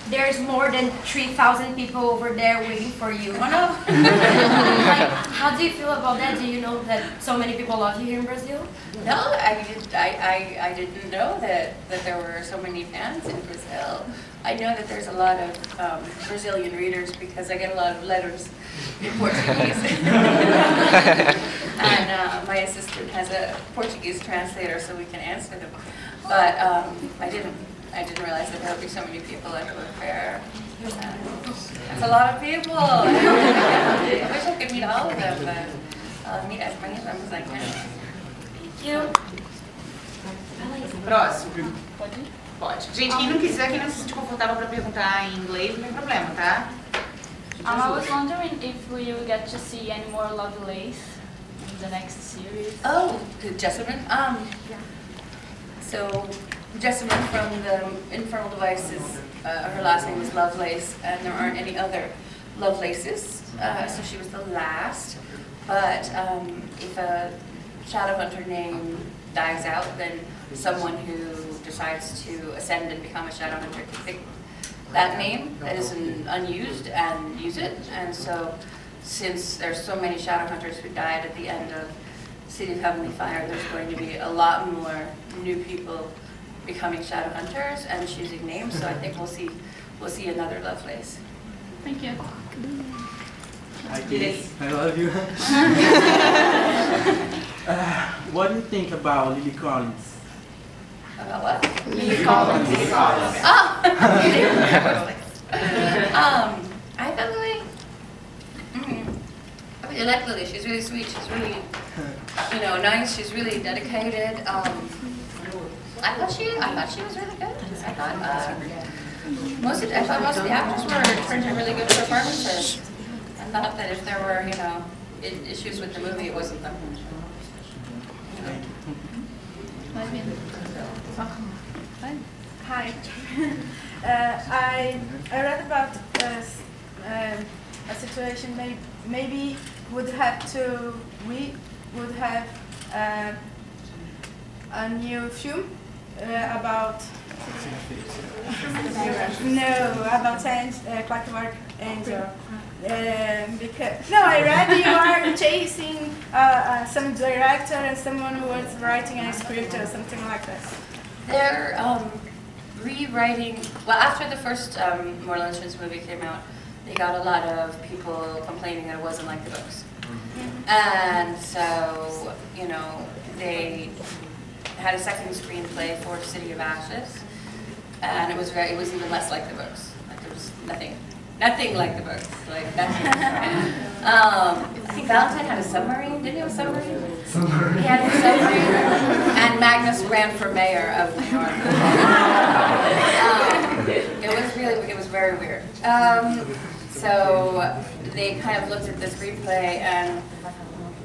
there's more than 3,000 people over there waiting for you. Oh no! Like, how do you feel about that? Do you know that so many people love you here in Brazil? No, I didn't know that there were so many fans in Brazil. I know that there's a lot of Brazilian readers because I get a lot of letters in Portuguese. And my assistant has a Portuguese translator so we can answer them. But I didn't realize that there would be so many people at the book fair. That's a lot of people. I wish I could meet all of them, but I'll meet as many of them as I can. Thank you. Próximo. Pode. Gente, quem não quiser, quem não se sente confortável para perguntar em inglês, não tem problema, tá? I was wondering if we will get to see any more Lovelace in the next series. Oh, Jessamine? Yeah. So, Jessamine from the Infernal Devices, her last name is Lovelace, and there aren't any other Lovelaces, so she was the last. But if a Shadowhunter name dies out, then someone who decides to ascend and become a Shadowhunter can pick that name that is unused and use it. And so, since there's so many Shadowhunters who died at the end of City of Heavenly Fire, there's going to be a lot more new people becoming Shadowhunters and choosing names. So I think we'll see another Lovelace. Thank you. Hi kids, I love you. What do you think about Lily Collins? About what? Lily Collins. Oh! I felt like, I really like Lily. She's really sweet. She's really, nice. She's really dedicated. I thought she was really good. I thought most of the actors turned in really good performances. I thought that if there were, issues with the movie, it wasn't them. Hi. I read about a situation maybe we would have a new film about Clockwork Angel. Because I read you are chasing some director and someone who was writing a script or something like that. They're rewriting. Well, after the first Mortal Instruments movie came out, they got a lot of people complaining that it wasn't like the books, and so they had a second screenplay for City of Ashes, and it was even less like the books. Like there was nothing like the books. Like nothing. I think Valentine had a submarine. Didn't he have a submarine? He had a submarine, and Magnus ran for mayor of New York. It was very weird. So they kind of looked at the screenplay and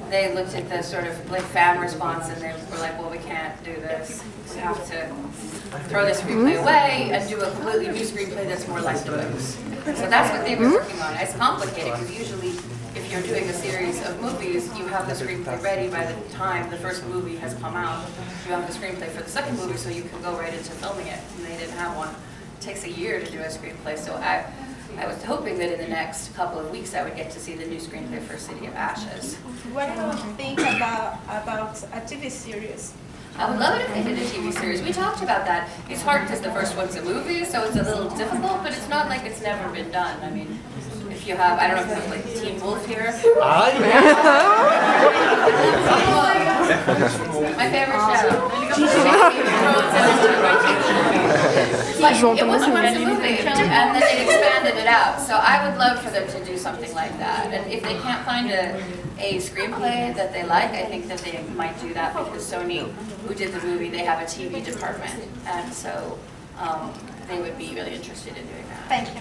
they looked at the sort of like fan response, and they were like, well, we can't do this. We have to throw this screenplay away and do a completely new screenplay that's more like the books. So that's what they were working on. It's complicated because usually if you're doing a series of movies, you have the screenplay ready by the time the first movie has come out. You have the screenplay for the second movie, so you can go right into filming it, and they didn't have one. It takes a year to do a screenplay, so I was hoping that in the next couple of weeks I would get to see the new screenplay for City of Ashes. What do you think about a TV series? I would love it if they did a TV series. We talked about that. It's hard because the first one's a movie, so it's a little difficult, but it's not like it's never been done. I mean, if you have, I don't know if you have like Teen Wolf here. My favorite show. But it was once a movie, and then they expanded it out. So I would love for them to do something like that. And if they can't find a screenplay that they like, I think that they might do that because Sony, who did the movie, they have a TV department, and so they would be really interested in doing that. Thank you.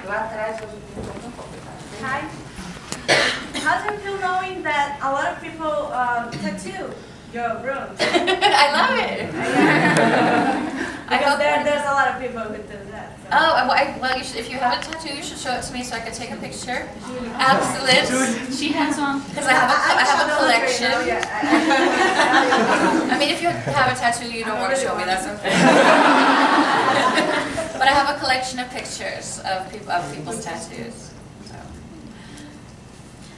Hi. How do you feel knowing that a lot of people tattoo your rooms? I love it. Because there's a lot of people who do that. So. Oh, well, you should, if you have a tattoo, you should show it to me so I can take a picture. Absolutely. She has one. Because I have a collection. I mean, if you have a tattoo you don't want to show me, that's okay. But I have a collection of pictures of people's tattoos. So.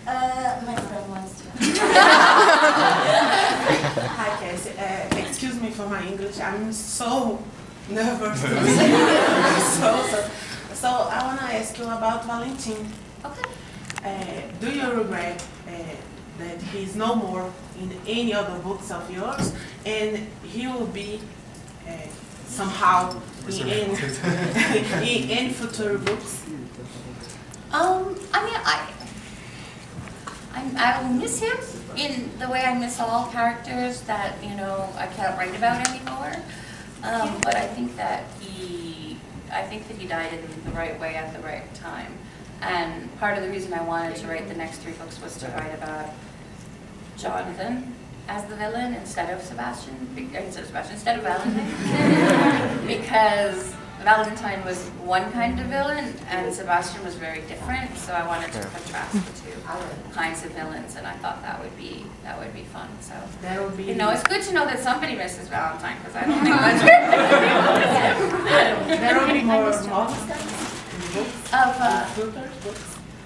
My friend wants to. Hi, Cassie. Excuse me for my English. I'm so nervous. So I want to ask you about Valentin. Okay. Do you regret that he's no more in any other books of yours, and he will be somehow in any future books? I mean, I will miss him in the way I miss all characters that I can't write about anymore. But I think that he died in the right way at the right time. And part of the reason I wanted to write the next 3 books was to write about Jonathan as the villain instead of Valentine. Because Valentine was one kind of villain and Sebastian was very different, so I wanted to contrast the 2 kinds of villains, and I thought that would be fun. So That would be. it's good to know that somebody misses Valentine, because I don't think that's There will be more books.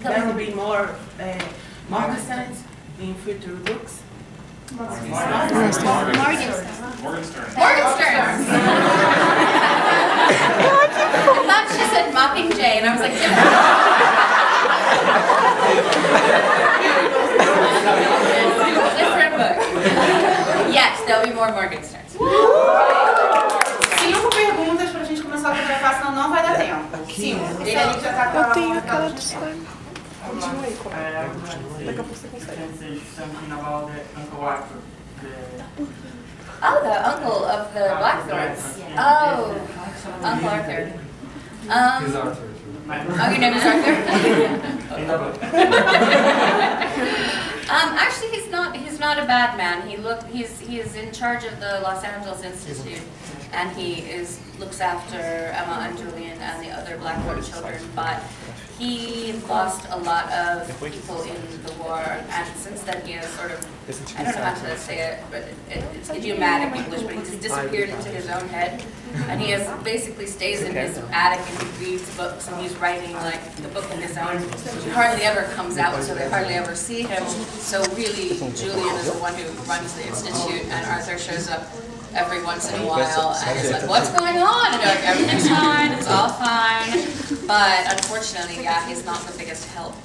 There will be more Morgensterns in future books. Morgenstern. I thought she said Mockingjay, and I was like, different book. Yes, there'll be more Morgensterns. 5 perguntas pra gente começar a fotografar, senão não vai dar tempo. 5. Ele ali já tá com a... Eu tenho aquela do slime. Continua aí, daqui a pouco você consegue. Something about the uncle actor. Oh, the uncle of the Blackthorns. Oh, Uncle Arthur. He's Arthur. Oh, your name is Arthur? Actually, he's not a bad man. He is in charge of the Los Angeles Institute, and he looks after Emma and Julian and the other Blackthorn children. But he lost a lot of people in the war, and since then he has sort of, I don't know how to say it, but it's idiomatic English, but he just disappeared into his own head. And he basically stays in his attic and he reads books, and he's writing like the book of his own. He hardly ever comes out, so they hardly ever see him. So really, Julian is the one who runs the institute, and Arthur shows up every once in a while and is like, what's going on? And they're like, everything's fine, it's all fine. But unfortunately, yeah, he's not the biggest help.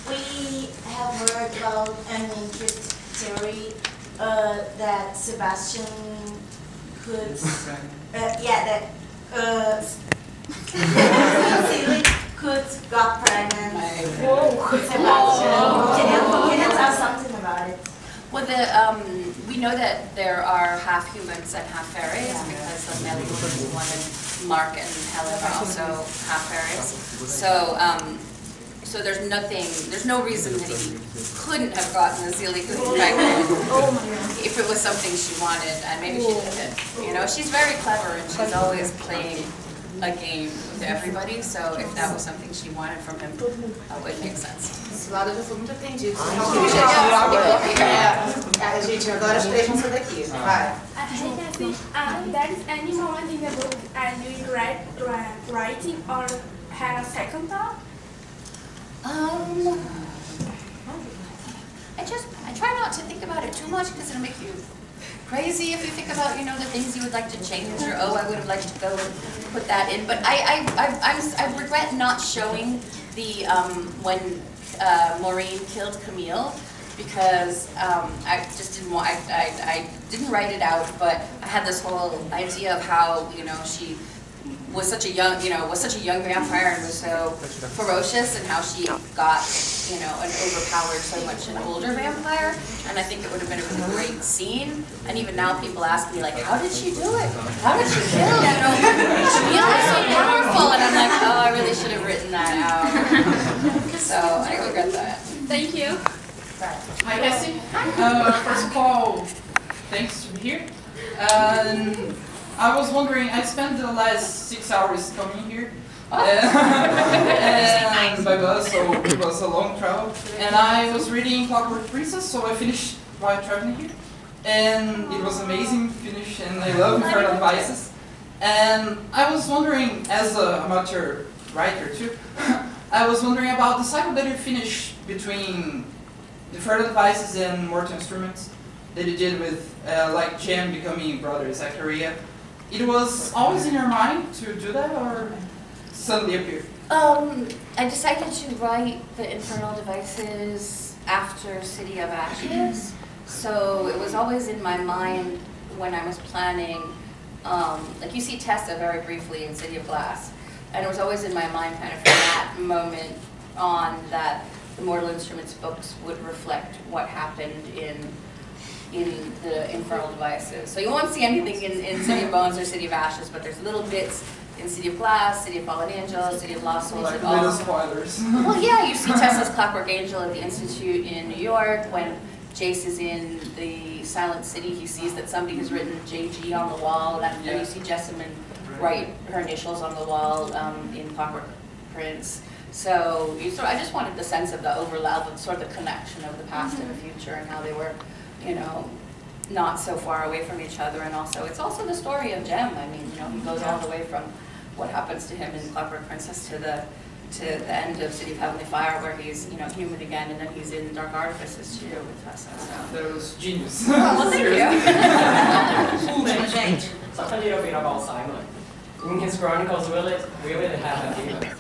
We have heard about an interesting theory that Sebastian could, Celie could got pregnant. Sebastian, can you tell something about it? Well, we know that there are half humans and half fairies because the Melly wanted Mark and Helen are also half fairies. So there's no reason that he couldn't have gotten Celie pregnant if it was something she wanted, and maybe she did it. She's very clever and she's always playing a game with everybody, so if that was something she wanted from him, that would make sense. Esse lado eu já fui muito atendido. Gente, agora as 3 vão ser daqui. Vai. There is any moment in the book and you writing or had a second thought? I try not to think about it too much because it'll make you crazy if you think about, the things you would like to change, or I would have liked to go and put that in. But I regret not showing the when Maureen killed Camille, because I just didn't want. I didn't write it out, but I had this whole idea of how she was such a young vampire and was so ferocious, and how she got and overpowered so much an older vampire. And I think it would have been a really great scene. And even now people ask me like, how did she do it? How did she kill? Camille is so powerful, and I'm like, oh, I really should have written that out. So I regret that. Thank you. Hi, Cassie. First of all, thanks to be here. I was wondering, I spent the last 6 hours coming here and by bus, so it was a long travel. And I was reading Clockwork Princess, so I finished while traveling here. and it was amazing to finish, and I love Infernal Devices. And I was wondering, as an amateur writer too, I was wondering about the cycle that you finished between Infernal Devices and Mortal Instruments that you did with like Jem becoming brother Zachariah. It was always in your mind to do that, or suddenly appeared? I decided to write the Infernal Devices after City of Ashes, so it was always in my mind when I was planning. Like you see Tessa very briefly in City of Glass, and it was always in my mind kind of from that moment on that the Mortal Instruments books would reflect what happened in the Infernal Devices. So you won't see anything in City of Bones or City of Ashes, but there's little bits in City of Glass, City of Fallen Angels, City of Lost Souls. Like little spoilers. Well, yeah, you see Tessa's Clockwork Angel at the Institute in New York. When Jace is in the Silent City, he sees that somebody has written JG on the wall, and then you see Jessamine write her initials on the wall in Clockwork Prince. So I just wanted the sense of the overlap, of sort of the connection of the past and the future, and how they were, you know, not so far away from each other. And also, it's also the story of Jem. I mean, you know, he goes all the way from what happens to him in Clockwork Princess to the end of City of Heavenly Fire, where he's, you know, human again, and then he's in Dark Artifices too with Tessa. So. That was genius. Well, thank you. Gente, só pra little bit about Simon. In his chronicles, will it have a demon?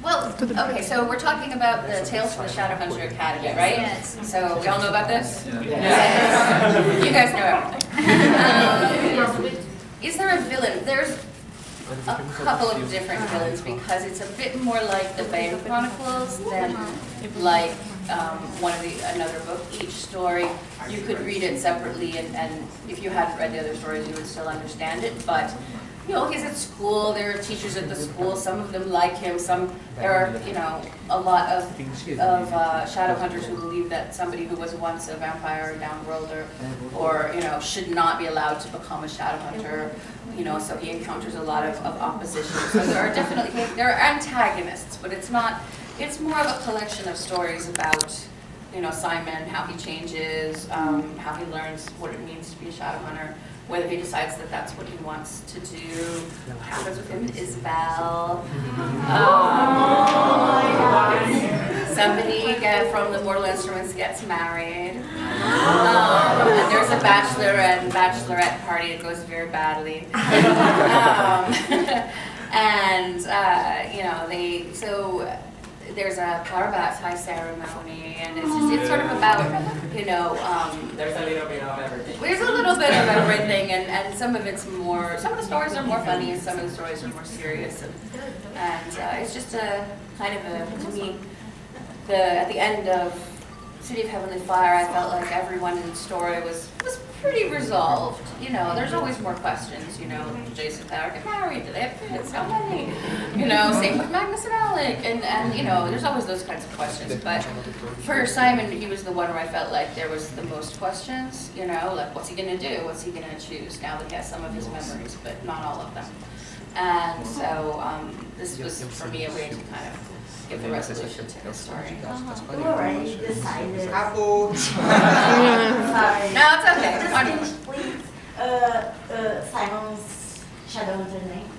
Well, okay, so we're talking about the Tales from the Shadowhunter Academy, right? Yes. So we all know about this? Yes. You guys know everything. Is there a villain? There's a couple of different villains, because it's a bit more like the Bay Chronicles than like another book. Each story, you could read it separately, and if you hadn't read the other stories, you would still understand it. But you know, he's at school. There are teachers at the school. Some of them like him. There are, you know, a lot of shadow hunters who believe that somebody who was once a vampire or downworlder, or you know, should not be allowed to become a shadow hunter. You know, so he encounters a lot of opposition. So there are antagonists, but it's not. It's more of a collection of stories about, you know, Simon, how he changes, how he learns what it means to be a shadow hunter, whether he decides that that's what he wants to do, what happens with him and Isabel. Somebody from the Mortal Instruments gets married. And there's a bachelor and bachelorette party that goes very badly. You know, there's a flower baptism ceremony, and it's sort of about, you know, there's a little bit of everything. There's a little bit of everything, and some of it's more, some of the stories are more funny, and some of the stories are more serious, and it's just a kind of to me, at the end of City of Heavenly Fire, I felt like everyone in the story was pretty resolved. You know, there's always more questions. You know, Jace and Clare get married. Do they have kids? How many? You know, same with Magnus and Alec. And you know, there's always those kinds of questions. But for Simon, he was the one where I felt like there was the most questions. You know, like what's he going to do? What's he going to choose? Now that he has some of his memories, but not all of them. And so this was, for me, a way to kind of give the resolution to the story. You already decided. Apple. Sorry. No, it's okay. Just finish, please. Simon's Shadowhunter name.